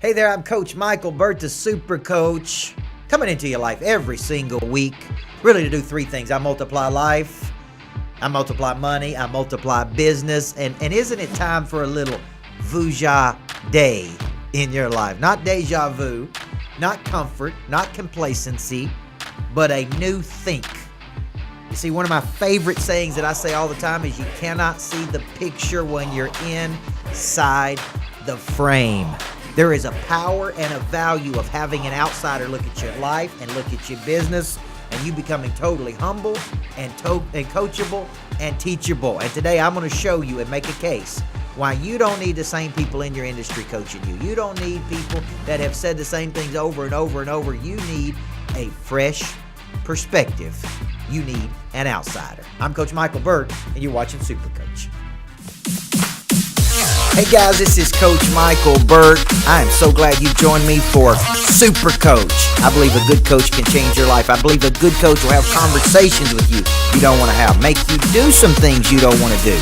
Hey there, I'm Coach Michael Burt, the Super Coach, coming into your life every single week, really to do three things. I multiply life, I multiply money, I multiply business, and isn't it time for a little VUJA day in your life? Not deja vu, not comfort, not complacency, but a new think. You see, one of my favorite sayings that I say all the time is you cannot see the picture when you're inside the frame. There is a power and a value of having an outsider look at your life and look at your business, and you becoming totally humble and coachable and teachable. And today I'm going to show you and make a case why you don't need the same people in your industry coaching you. You don't need people that have said the same things over and over and over. You need a fresh perspective. You need an outsider. I'm Coach Michael Burt, and you're watching Super Coach. Hey guys, this is Coach Michael Burt. I am so glad you joined me for Super Coach. I believe a good coach can change your life. I believe a good coach will have conversations with you don't want to have, make you do some things you don't want to do,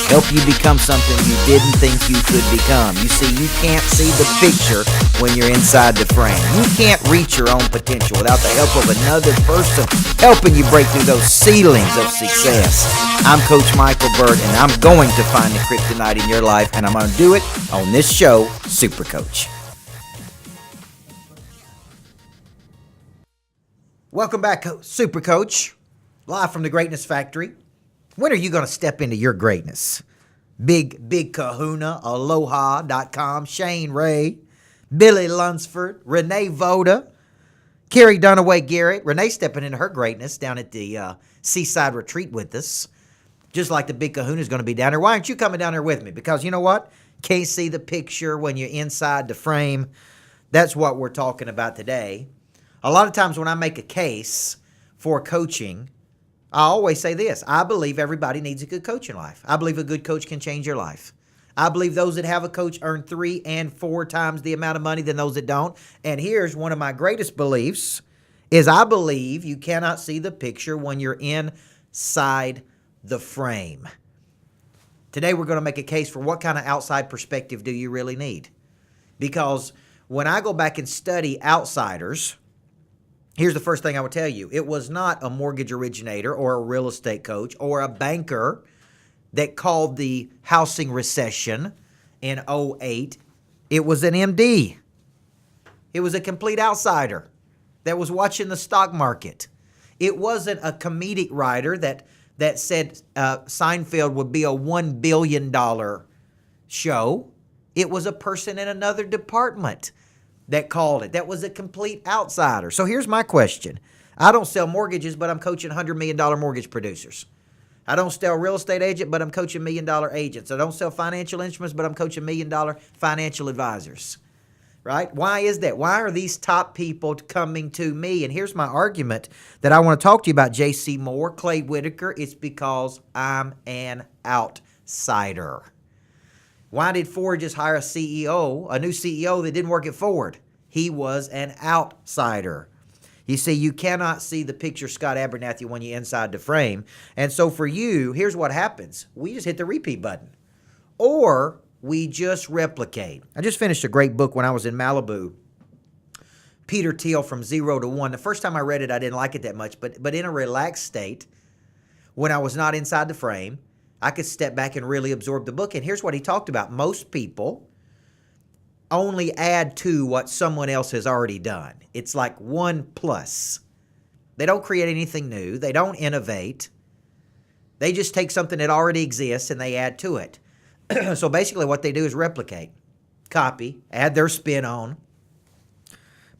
help you become something you didn't think you could become. You see, you can't see the picture when you're inside the frame. You can't reach your own potential without the help of another person helping you break through those ceilings of success. I'm Coach Michael Burt, and I'm going to find the kryptonite in your life, and I'm going to do it on this show, Super Coach. Welcome back, Super Coach, live from the Greatness Factory. When are you going to step into your greatness? Big Kahuna, Aloha.com, Shane Ray, Billy Lunsford, Renee Voda, Carrie Dunaway Garrett. Renee stepping into her greatness down at the Seaside Retreat with us, just like the Big Kahuna is going to be down there. Why aren't you coming down there with me? Because you know what? Can't see the picture when you're inside the frame. That's what we're talking about today. A lot of times when I make a case for coaching, I always say this. I believe everybody needs a good coach in life. I believe a good coach can change your life. I believe those that have a coach earn 3 and 4 times the amount of money than those that don't. And here's one of my greatest beliefs is I believe you cannot see the picture when you're inside the frame. Today we're going to make a case for what kind of outside perspective do you really need? Because when I go back and study outsiders, here's the first thing I would tell you. It was not a mortgage originator or a real estate coach or a banker that called the housing recession in 2008. It was an MD. It was a complete outsider that was watching the stock market. It wasn't a comedic writer that said Seinfeld would be a $1 billion show. It was a person in another department that called it. That was a complete outsider. So here's my question. I don't sell mortgages, but I'm coaching $100 million mortgage producers. I don't sell real estate agent, but I'm coaching $1 million agents. I don't sell financial instruments, but I'm coaching $1 million financial advisors. Right? Why is that? Why are these top people coming to me? And here's my argument that I want to talk to you about J.C. Moore, Clay Whitaker. It's because I'm an outsider. Why did Ford just hire a new CEO that didn't work at Ford? He was an outsider. You see, you cannot see the picture, Scott Abernathy, when you're inside the frame. And so for you, here's what happens. We just hit the repeat button. Or we just replicate. I just finished a great book when I was in Malibu. Peter Thiel, From Zero to One. The first time I read it, I didn't like it that much. But in a relaxed state, when I was not inside the frame, I could step back and really absorb the book. And here's what he talked about. Most people only add to what someone else has already done. It's like 1 plus. They don't create anything new. They don't innovate. They just take something that already exists and they add to it. So basically what they do is replicate, copy, add their spin on.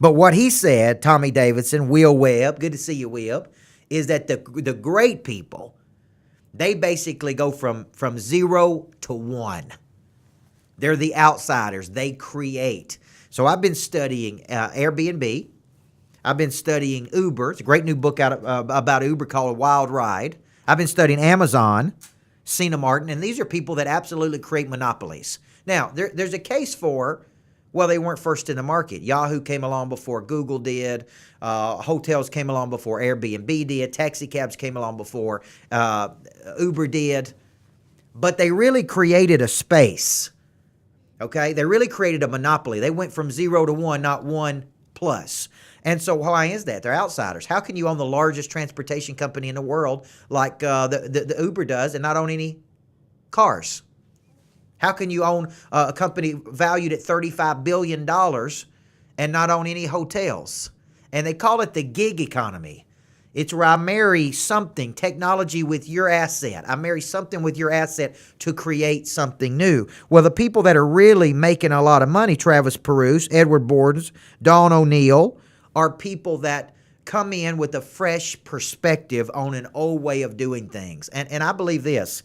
But what he said, Tommy Davidson, Will Webb, good to see you, Webb, is that the great people, they basically go from 0 to 1. They're the outsiders. They create. So I've been studying Airbnb. I've been studying Uber. It's a great new book out about Uber called A Wild Ride. I've been studying Amazon, Cena Martin, and these are people that absolutely create monopolies. Now, there's a case for, well, they weren't first in the market. Yahoo came along before Google did. Hotels came along before Airbnb did. Taxi cabs came along before Uber did. But they really created a space Okay? They really created a monopoly. They went from 0 to 1, not 1 plus. And so why is that? They're outsiders. How can you own the largest transportation company in the world like the Uber does and not own any cars? How can you own a company valued at $35 billion and not own any hotels? And they call it the gig economy. It's where I marry something, technology with your asset. I marry something with your asset to create something new. Well, the people that are really making a lot of money, Travis Perouse, Edward Bordens, Don O'Neill, are people that come in with a fresh perspective on an old way of doing things. And I believe this.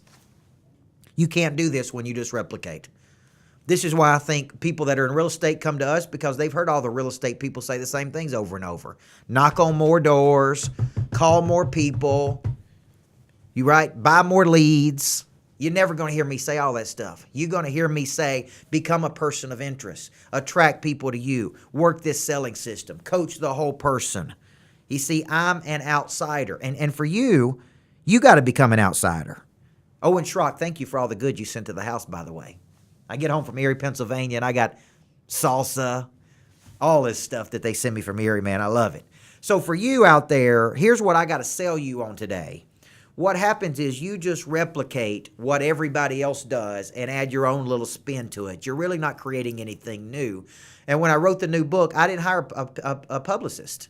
You can't do this when you just replicate. This is why I think people that are in real estate come to us, because they've heard all the real estate people say the same things over and over. Knock on more doors, call more people, buy more leads. You're never going to hear me say all that stuff. You're going to hear me say, become a person of interest, attract people to you, work this selling system, coach the whole person. You see, I'm an outsider. And for you, you got to become an outsider. Owen Schrock, thank you for all the good you sent to the house, by the way. I get home from Erie, Pennsylvania, and I got salsa, all this stuff that they send me from Erie, man. I love it. So for you out there, here's what I got to sell you on today. What happens is you just replicate what everybody else does and add your own little spin to it. You're really not creating anything new. And when I wrote the new book, I didn't hire a publicist.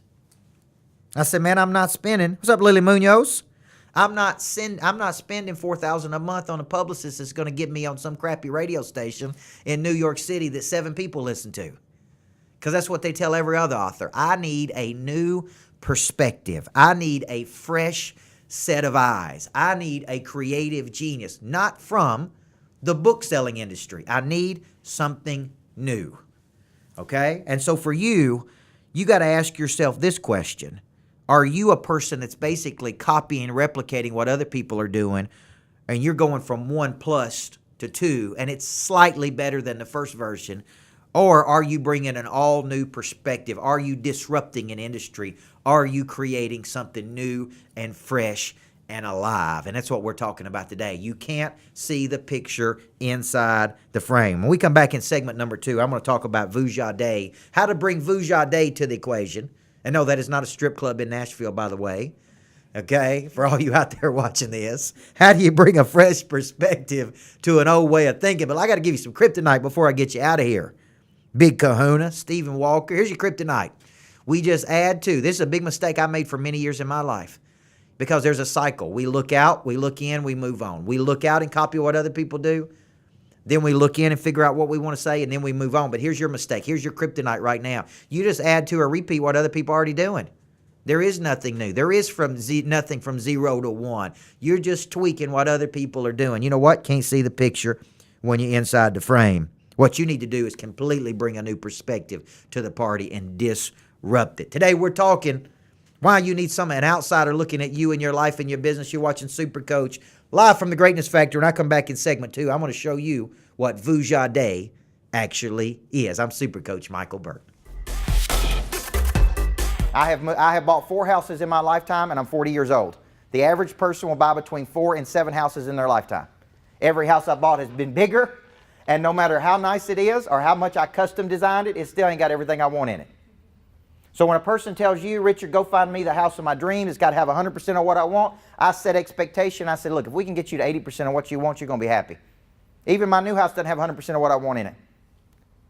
I said, man, I'm not spending. What's up, Lily Munoz? I'm not spending $4,000 a month on a publicist that's going to get me on some crappy radio station in New York City that 7 people listen to. Because that's what they tell every other author. I need a new perspective. I need a fresh set of eyes. I need a creative genius, not from the book selling industry. I need something new. Okay? And so for you, you got to ask yourself this question. Are you a person that's basically copying, replicating what other people are doing, and you're going from 1 plus to 2, and it's slightly better than the first version? Or are you bringing an all-new perspective? Are you disrupting an industry? Are you creating something new and fresh and alive? And that's what we're talking about today. You can't see the picture inside the frame. When we come back in segment number 2, I'm going to talk about VUJA Day, how to bring VUJA Day to the equation. And no, that is not a strip club in Nashville, by the way. Okay, for all you out there watching this. How do you bring a fresh perspective to an old way of thinking? But I got to give you some kryptonite before I get you out of here. Big Kahuna, Stephen Walker. Here's your kryptonite. We just add to. This is a big mistake I made for many years in my life, because there's a cycle. We look out, we look in, we move on. We look out and copy what other people do. Then we look in and figure out what we want to say, and then we move on. But here's your mistake. Here's your kryptonite right now. You just add to or repeat what other people are already doing. There is nothing new. There is nothing from 0 to 1. You're just tweaking what other people are doing. You know what? Can't see the picture when you're inside the frame. What you need to do is completely bring a new perspective to the party and disrupt it. Today we're talking why you need an outsider looking at you and your life and your business. You're watching Super Coach live from the Greatness Factory. When I come back in segment 2, I'm going to show you what VUJA Day actually is. I'm Super Coach Michael Burt. I have bought 4 houses in my lifetime, and I'm 40 years old. The average person will buy between 4 and 7 houses in their lifetime. Every house I bought has been bigger, and no matter how nice it is or how much I custom designed it, it still ain't got everything I want in it. So when a person tells you, Richard, go find me the house of my dream, it's got to have 100% of what I want, I set expectation. I said, look, if we can get you to 80% of what you want, you're going to be happy. Even my new house doesn't have 100% of what I want in it.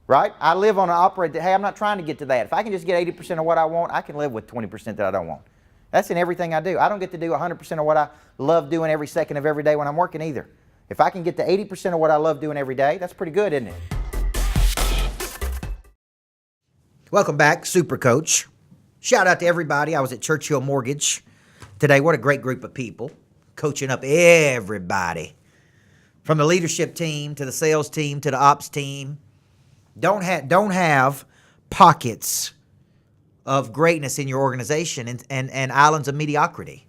Right? I live on an operate that, hey, I'm not trying to get to that. If I can just get 80% of what I want, I can live with 20% that I don't want. That's in everything I do. I don't get to do 100% of what I love doing every second of every day when I'm working either. If I can get to 80% of what I love doing every day, that's pretty good, isn't it? Welcome back, Super Coach. Shout out to everybody. I was at Churchill Mortgage today. What a great group of people. Coaching up everybody. From the leadership team to the sales team to the ops team. Don't have pockets of greatness in your organization and islands of mediocrity.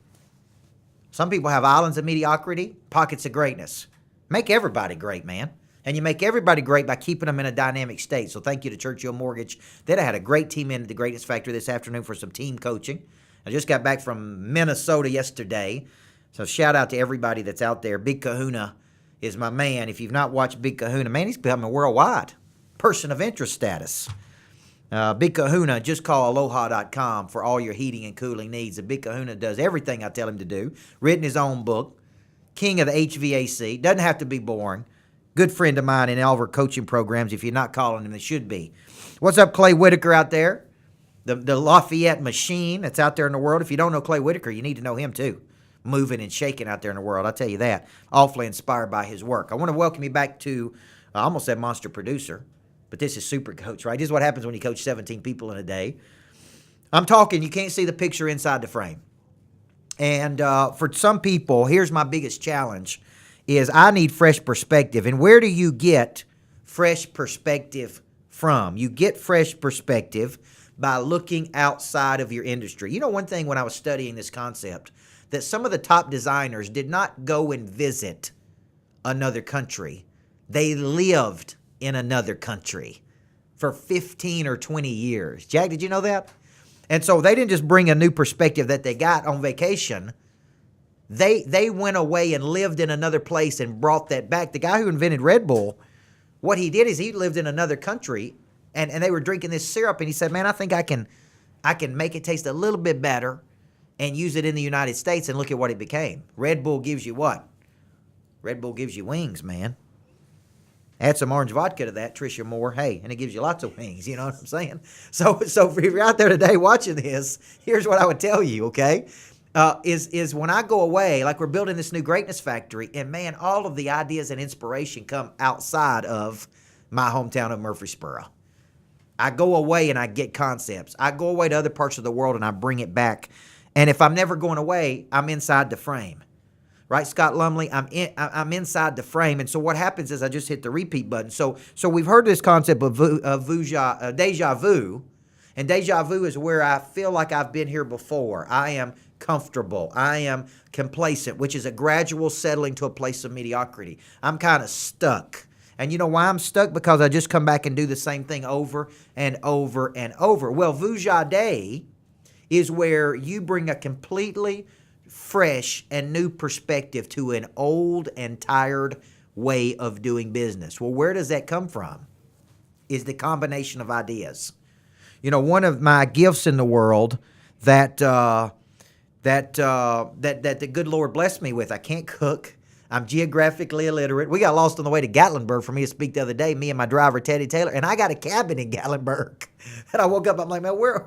Some people have islands of mediocrity, pockets of greatness. Make everybody great, man. And you make everybody great by keeping them in a dynamic state. So thank you to Churchill Mortgage. Then I had a great team in at the Greatness Factory this afternoon for some team coaching. I just got back from Minnesota yesterday. So shout out to everybody that's out there. Big Kahuna is my man. If you've not watched Big Kahuna, man, he's becoming worldwide person of interest status. Big Kahuna, just call aloha.com for all your heating and cooling needs. The Big Kahuna does everything I tell him to do. Written his own book, King of the HVAC. Doesn't have to be boring. Good friend of mine in all of our coaching programs. If you're not calling him, they should be. What's up, Clay Whitaker out there? The Lafayette machine that's out there in the world. If you don't know Clay Whitaker, you need to know him too. Moving and shaking out there in the world. I'll tell you that. Awfully inspired by his work. I want to welcome you back to, I almost said monster producer, but this is super coach, right? This is what happens when you coach 17 people in a day. I'm talking, you can't see the picture inside the frame. And for some people, here's my biggest challenge, is I need fresh perspective. And where do you get fresh perspective from? You get fresh perspective by looking outside of your industry. You know, one thing when I was studying this concept, that some of the top designers did not go and visit another country. They lived in another country for 15 or 20 years. Jack, did you know that? And so they didn't just bring a new perspective that they got on vacation. They went away and lived in another place and brought that back. The guy who invented Red Bull, what he did is he lived in another country and they were drinking this syrup and he said, man, I think I can make it taste a little bit better and use it in the United States, and look at what it became. Red Bull gives you what? Red Bull gives you wings, man. Add some orange vodka to that, Tricia Moore. Hey, and it gives you lots of wings. You know what I'm saying? So if you're out there today watching this, here's what I would tell you, okay? Is when I go away, like we're building this new greatness factory, and man, all of the ideas and inspiration come outside of my hometown of Murfreesboro. I go away and I get concepts. I go away to other parts of the world and I bring it back. And if I'm never going away, I'm inside the frame. Right, Scott Lumley? I'm inside the frame. And so what happens is I just hit the repeat button. So we've heard this concept of VUJA, deja vu. And deja vu is where I feel like I've been here before. I am comfortable. I am complacent, which is a gradual settling to a place of mediocrity. I'm kind of stuck. And you know why I'm stuck? Because I just come back and do the same thing over and over and over. Well, VUJA Day is where you bring a completely fresh and new perspective to an old and tired way of doing business. Well, where does that come from? Is the combination of ideas. You know, one of my gifts in the world that the good Lord blessed me with, I can't cook. I'm geographically illiterate. We got lost on the way to Gatlinburg for me to speak the other day, me and my driver, Teddy Taylor, and I got a cabin in Gatlinburg. And I woke up, I'm like, man, where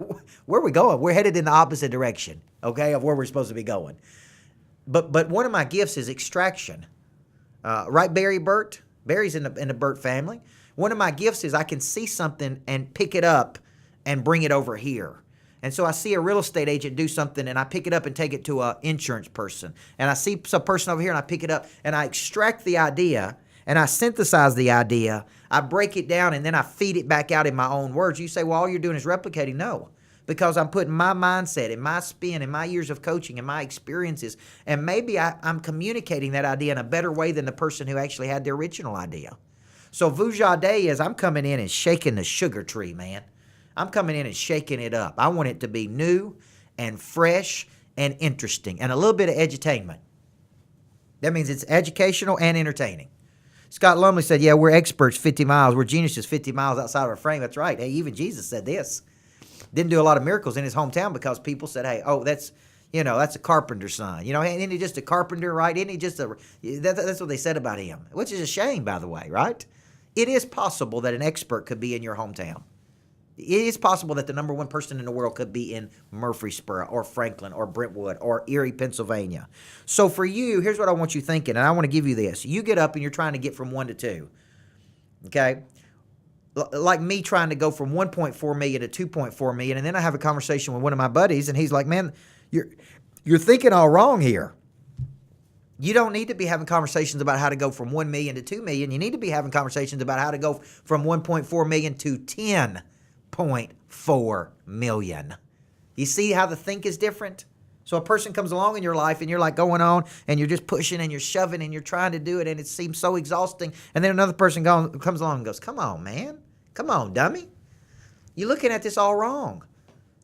are we going? We're headed in the opposite direction, okay, of where we're supposed to be going. But one of my gifts is extraction. Right, Barry Burt? Barry's in the Burt family. One of my gifts is I can see something and pick it up and bring it over here. And so I see a real estate agent do something and I pick it up and take it to an insurance person. And I see some person over here and I pick it up and I extract the idea and I synthesize the idea. I break it down and then I feed it back out in my own words. You say, well, all you're doing is replicating. No, because I'm putting my mindset and my spin and my years of coaching and my experiences. And maybe I'm communicating that idea in a better way than the person who actually had the original idea. So VUJA Day is I'm coming in and shaking the sugar tree, man. I'm coming in and shaking it up. I want it to be new and fresh and interesting and a little bit of edutainment. That means it's educational and entertaining. Scott Lumley said, yeah, we're experts 50 miles. We're geniuses 50 miles outside of our frame. That's right. Hey, even Jesus said this. Didn't do a lot of miracles in his hometown because people said, hey, oh, that's a carpenter's son. You know, isn't he just a carpenter, right? Isn't he just that's what they said about him, which is a shame, by the way, right? It is possible that an expert could be in your hometown. It is possible that the number one person in the world could be in Murfreesboro or Franklin or Brentwood or Erie, Pennsylvania. So for you, here's what I want you thinking, and I want to give you this. You get up and you're trying to get from 1 to 2, okay? Like me trying to go from 1.4 million to 2.4 million, and then I have a conversation with one of my buddies, and he's like, man, you're thinking all wrong here. You don't need to be having conversations about how to go from 1 million to 2 million. You need to be having conversations about how to go from 1.4 million to 10.4 million. You see how the think is different? So a person comes along in your life and you're like going on and you're just pushing and you're shoving and you're trying to do it and it seems so exhausting. And then another person comes along and goes, come on, man. Come on, dummy. You're looking at this all wrong.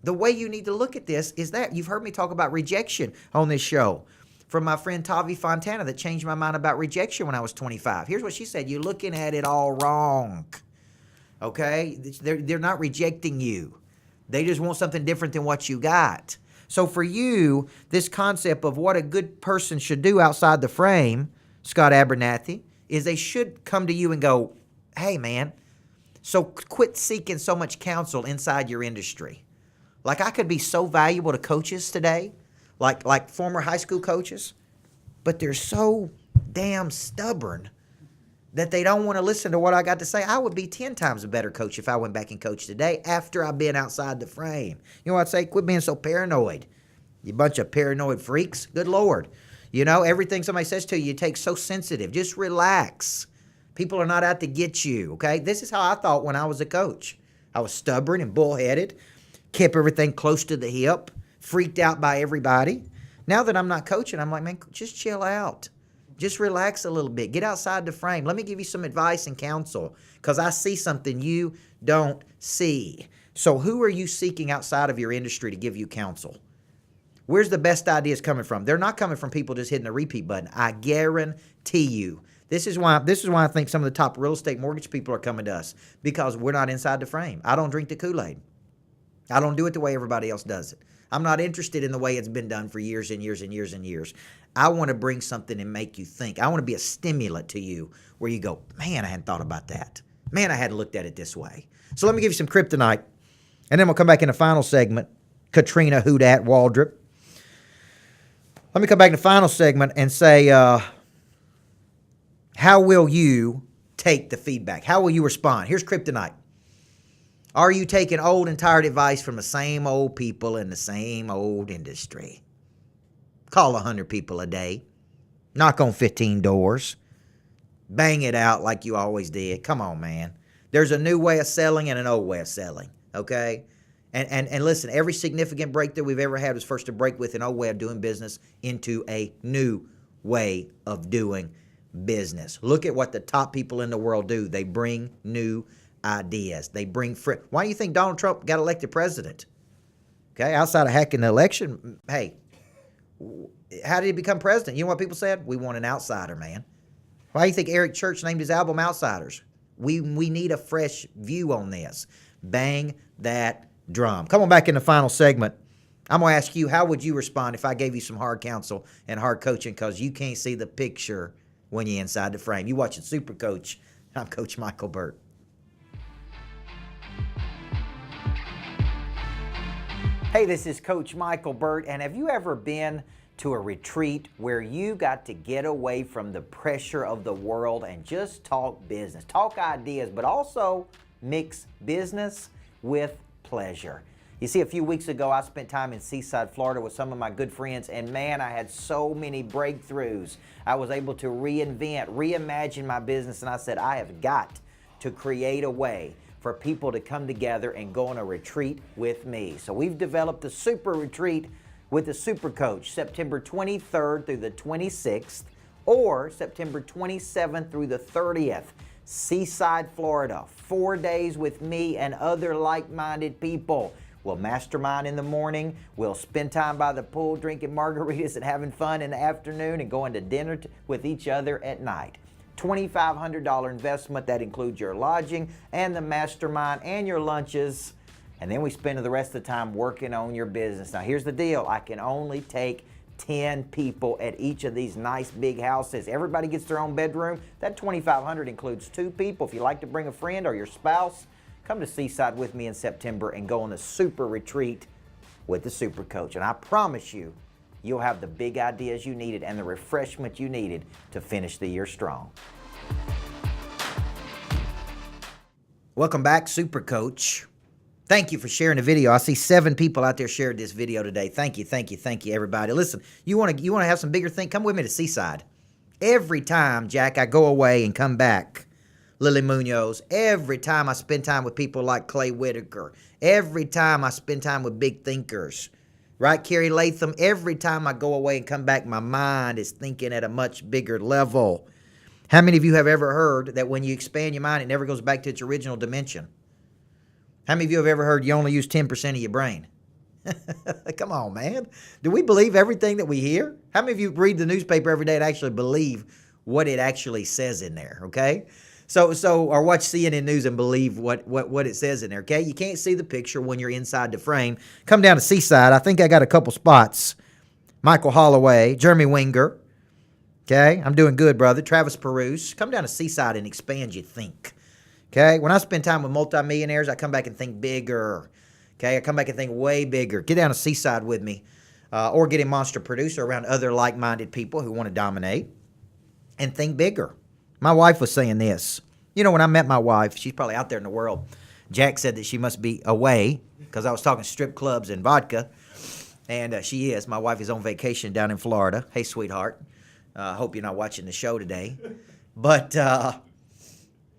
The way you need to look at this is that you've heard me talk about rejection on this show. from my friend Tavi Fontana that changed my mind about rejection when I was 25. Here's what she said. You're looking at it all wrong. Okay? They're not rejecting you. They just want something different than what you got. So for you, this concept of what a good person should do outside the frame, Scott Abernathy, is they should come to you and go, hey, man, so quit seeking so much counsel inside your industry. Like I could be so valuable to coaches today, like former high school coaches, but they're so damn stubborn that they don't want to listen to what I got to say. I would be 10 times a better coach if I went back and coached today after I've been outside the frame. You know what I'd say? Quit being so paranoid. You bunch of paranoid freaks. Good Lord. You know, everything somebody says to you, you take so sensitive. Just relax. People are not out to get you, okay? This is how I thought when I was a coach. I was stubborn and bullheaded, kept everything close to the hip, freaked out by everybody. Now that I'm not coaching, I'm like, man, just chill out. Just relax a little bit. Get outside the frame. Let me give you some advice and counsel because I see something you don't see. So who are you seeking outside of your industry to give you counsel? Where's the best ideas coming from? They're not coming from people just hitting the repeat button. I guarantee you. This is why I think some of the top real estate mortgage people are coming to us because we're not inside the frame. I don't drink the Kool-Aid. I don't do it the way everybody else does it. I'm not interested in the way it's been done for years and years and years and years. I want to bring something and make you think. I want to be a stimulant to you where you go, man, I hadn't thought about that. Man, I hadn't looked at it this way. So let me give you some kryptonite, and then we'll come back in the final segment. Katrina Houdat Waldrop. Let me come back in the final segment and say, how will you take the feedback? How will you respond? Here's kryptonite. Are you taking old and tired advice from the same old people in the same old industry? Call 100 people a day. Knock on 15 doors. Bang it out like you always did. Come on, man. There's a new way of selling and an old way of selling, okay? And listen, every significant breakthrough we've ever had was first to break with an old way of doing business into a new way of doing business. Look at what the top people in the world do. They bring new ideas. They bring Why do you think Donald Trump got elected president? Okay, outside of hacking the election, hey, how did he become president? You know what people said? We want an outsider, man. Why do you think Eric Church named his album Outsiders? We need a fresh view on this. Bang that drum. Come on back in the final segment. I'm going to ask you, how would you respond if I gave you some hard counsel and hard coaching because you can't see the picture when you're inside the frame? You watching Super Coach. I'm Coach Michael Burt. Hey, this is Coach Michael Burt, and have you ever been to a retreat where you got to get away from the pressure of the world and just talk business, talk ideas, but also mix business with pleasure? You see, a few weeks ago, I spent time in Seaside, Florida with some of my good friends, and man, I had so many breakthroughs. I was able to reinvent, reimagine my business, and I said, I have got to create a way for people to come together and go on a retreat with me. So we've developed the Super Retreat with the Super Coach, September 23rd through the 26th, or September 27th through the 30th. Seaside, Florida, 4 days with me and other like-minded people. We'll mastermind in the morning. We'll spend time by the pool drinking margaritas and having fun in the afternoon and going to dinner with each other at night. $2,500 investment. That includes your lodging and the mastermind and your lunches. And then we spend the rest of the time working on your business. Now, here's the deal. I can only take 10 people at each of these nice big houses. Everybody gets their own bedroom. That $2,500 includes 2 people. If you like to bring a friend or your spouse, come to Seaside with me in September and go on the Super Retreat with the Super Coach. And I promise you, you'll have the big ideas you needed and the refreshment you needed to finish the year strong. Welcome back, Super Coach. Thank you for sharing the video. I see 7 people out there shared this video today. Thank you, thank you, thank you, everybody. Listen, you want to have some bigger thing? Come with me to Seaside. Every time, Jack, I go away and come back, Lily Munoz, every time I spend time with people like Clay Whitaker, every time I spend time with big thinkers, right, Kerry Latham, every time I go away and come back, my mind is thinking at a much bigger level. How many of you have ever heard that when you expand your mind, it never goes back to its original dimension? How many of you have ever heard you only use 10% of your brain? Come on, man. Do we believe everything that we hear? How many of you read the newspaper every day and actually believe what it actually says in there, okay? Or watch CNN News and believe what it says in there, okay? You can't see the picture when you're inside the frame. Come down to Seaside. I think I got a couple spots. Michael Holloway, Jeremy Winger, okay? I'm doing good, brother. Travis Perouse. Come down to Seaside and expand your think, okay? When I spend time with multimillionaires, I come back and think bigger, okay? I come back and think way bigger. Get down to Seaside with me or get in Monster Producer around other like-minded people who want to dominate and think bigger. My wife was saying this. You know, when I met my wife, she's probably out there in the world. Jack said that she must be away because I was talking strip clubs and vodka. And she is. My wife is on vacation down in Florida. Hey, sweetheart. Hope you're not watching the show today. But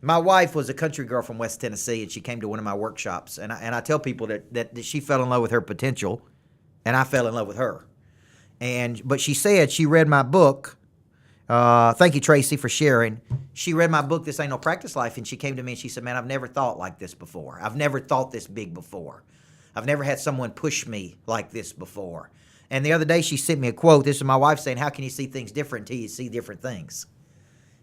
my wife was a country girl from West Tennessee, and she came to one of my workshops. And I tell people that she fell in love with her potential, and I fell in love with her. But she said she read my book. Thank you, Tracy, for sharing. She read my book, This Ain't No Practice Life, and she came to me and she said, man, I've never thought like this before. I've never thought this big before. I've never had someone push me like this before. And the other day she sent me a quote. This is my wife saying, how can you see things different until you see different things?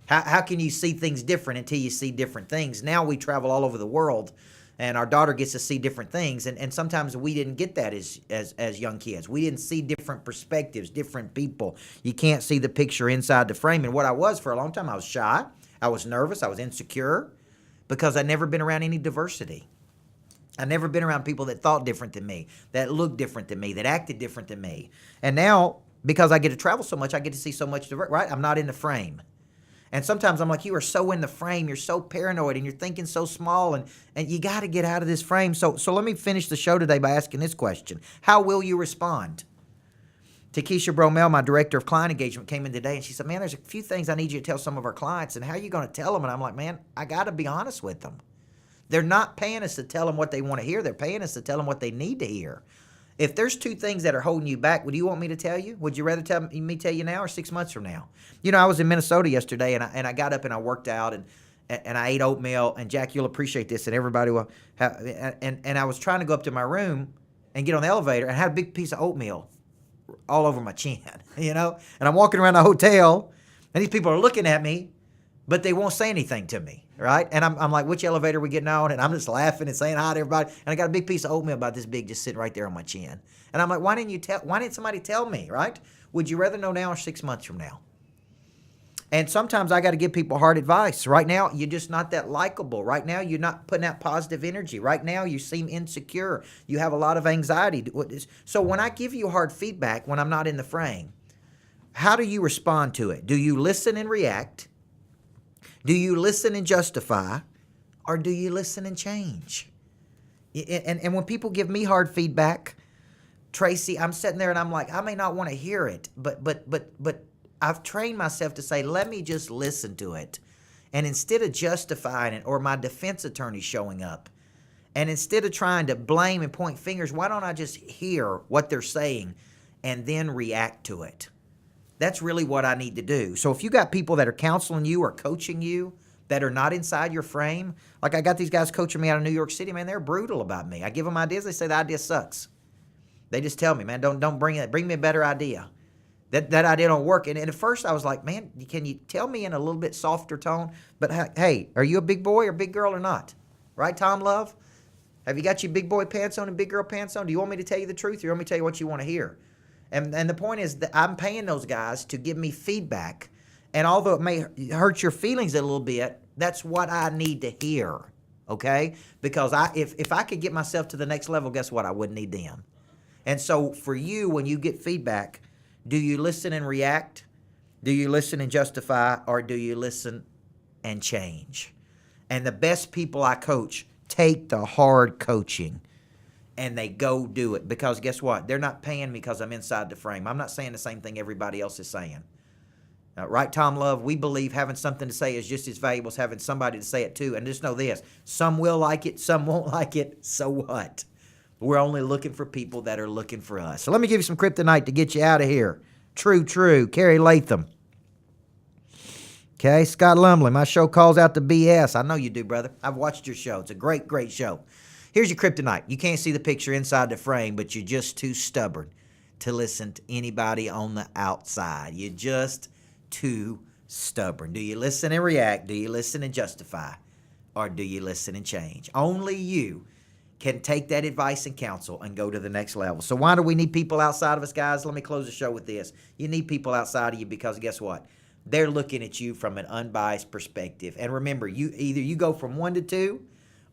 How can you see things different until you see different things? Now we travel all over the world, and our daughter gets to see different things. And sometimes we didn't get that as young kids. We didn't see different perspectives, different people. You can't see the picture inside the frame. And what I was for a long time, I was shy. I was nervous. I was insecure because I'd never been around any diversity. I'd never been around people that thought different than me, that looked different than me, that acted different than me. And now, because I get to travel so much, I get to see so much, right? I'm not in the frame. And sometimes I'm like, you are so in the frame, you're so paranoid, and you're thinking so small, and you got to get out of this frame. So let me finish the show today by asking this question. How will you respond? Takesha Bromell, my director of client engagement, came in today, and she said, man, there's a few things I need you to tell some of our clients, and how are you going to tell them? And I'm like, man, I got to be honest with them. They're not paying us to tell them what they want to hear. They're paying us to tell them what they need to hear. If there's two things that are holding you back, would you want me to tell you? Would you rather tell you now or 6 months from now? You know, I was in Minnesota yesterday, and I got up and I worked out, and I ate oatmeal. And Jack, you'll appreciate this, and everybody will. And I was trying to go up to my room and get on the elevator, and I had a big piece of oatmeal all over my chin, you know. And I'm walking around the hotel, and these people are looking at me, but they won't say anything to me, right? And I'm like, which elevator are we getting on? And I'm just laughing and saying hi to everybody. And I got a big piece of oatmeal about this big just sitting right there on my chin. And I'm like, why didn't somebody tell me, right? Would you rather know now or 6 months from now? And sometimes I got to give people hard advice. Right now, you're just not that likable. Right now, you're not putting out positive energy. Right now, you seem insecure. You have a lot of anxiety. So when I give you hard feedback when I'm not in the frame, how do you respond to it? Do you listen and react? Do you listen and justify, or do you listen and change? And when people give me hard feedback, Tracy, I'm sitting there and I'm like, I may not want to hear it, but I've trained myself to say, let me just listen to it. And instead of justifying it or my defense attorney showing up, and instead of trying to blame and point fingers, why don't I just hear what they're saying and then react to it? That's really what I need to do. So if you got people that are counseling you or coaching you that are not inside your frame, like I got these guys coaching me out of New York City, man, they're brutal about me. I give them ideas, they say the idea sucks. They just tell me, man, don't bring it. Bring me a better idea. That idea don't work. And at first I was like, man, can you tell me in a little bit softer tone? But hey, are you a big boy or big girl or not? Right, Tom Love? Have you got your big boy pants on and big girl pants on? Do you want me to tell you the truth, or you want me to tell you what you want to hear? And the point is that I'm paying those guys to give me feedback. And although it may hurt your feelings a little bit, that's what I need to hear, okay? Because if I could get myself to the next level, guess what? I wouldn't need them. And so for you, when you get feedback, do you listen and react? Do you listen and justify? Or do you listen and change? And the best people I coach take the hard coaching and they go do it. Because guess what? They're not paying me because I'm inside the frame. I'm not saying the same thing everybody else is saying. Right, Tom Love? We believe having something to say is just as valuable as having somebody to say it to. And just know this, some will like it, some won't like it. So what? We're only looking for people that are looking for us. So let me give you some kryptonite to get you out of here. True. Carrie Latham. Okay, Scott Lumley. My show calls out the BS. I know you do, brother. I've watched your show. It's a great show. Here's your kryptonite. You can't see the picture inside the frame, but you're just too stubborn to listen to anybody on the outside. You're just too stubborn. Do you listen and react? Do you listen and justify? Or do you listen and change? Only you can take that advice and counsel and go to the next level. So why do we need people outside of us, guys? Let me close the show with this. You need people outside of you because guess what? They're looking at you from an unbiased perspective. And remember, either you go from 1 to 2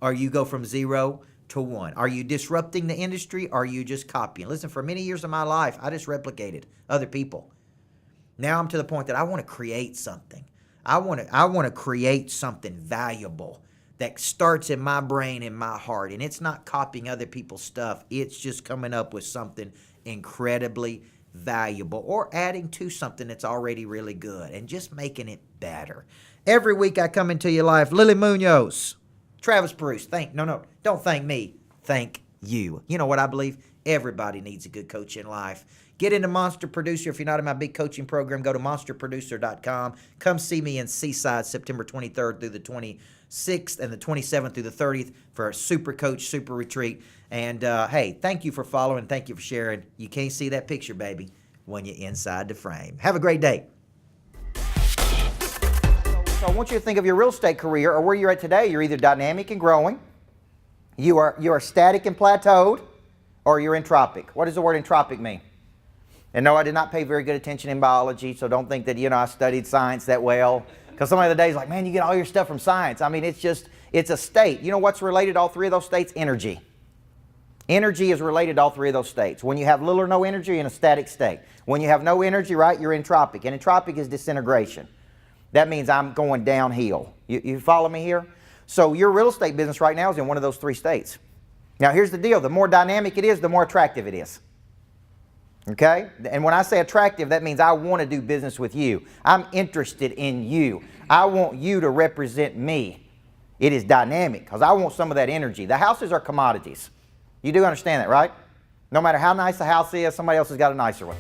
or you go from 0 to 1. Are you disrupting the industry or are you just copying? Listen, for many years of my life, I just replicated other people. Now I'm to the point that I want to create something. I want to create something valuable that starts in my brain and my heart. And it's not copying other people's stuff. It's just coming up with something incredibly valuable or adding to something that's already really good and just making it better. Every week I come into your life. Lily Munoz, Travis Bruce, don't thank me. Thank you. You know what I believe? Everybody needs a good coach in life. Get into Monster Producer. If you're not in my big coaching program, go to monsterproducer.com. Come see me in Seaside September 23rd through the 26th and the 27th through the 30th for a Super Coach Super Retreat. And, hey, thank you for following. Thank you for sharing. You can't see that picture, baby, when you're inside the frame. Have a great day. So I want you to think of your real estate career or where you're at today. You're either dynamic and growing, you are static and plateaued, or you're entropic. What does the word entropic mean? And no, I did not pay very good attention in biology, so don't think that, I studied science that well. Because some of the days like, man, you get all your stuff from science. I mean, it's a state. You know what's related to all three of those states? Energy. Energy is related to all three of those states. When you have little or no energy, you're in a static state. When you have no energy, right, you're entropic. And entropic is disintegration. That means I'm going downhill. You follow me here? So your real estate business right now is in one of those three states. Now, here's the deal. The more dynamic it is, the more attractive it is. Okay? And when I say attractive, that means I want to do business with you. I'm interested in you. I want you to represent me. It is dynamic because I want some of that energy. The houses are commodities. You do understand that, right? No matter how nice the house is, somebody else has got a nicer one.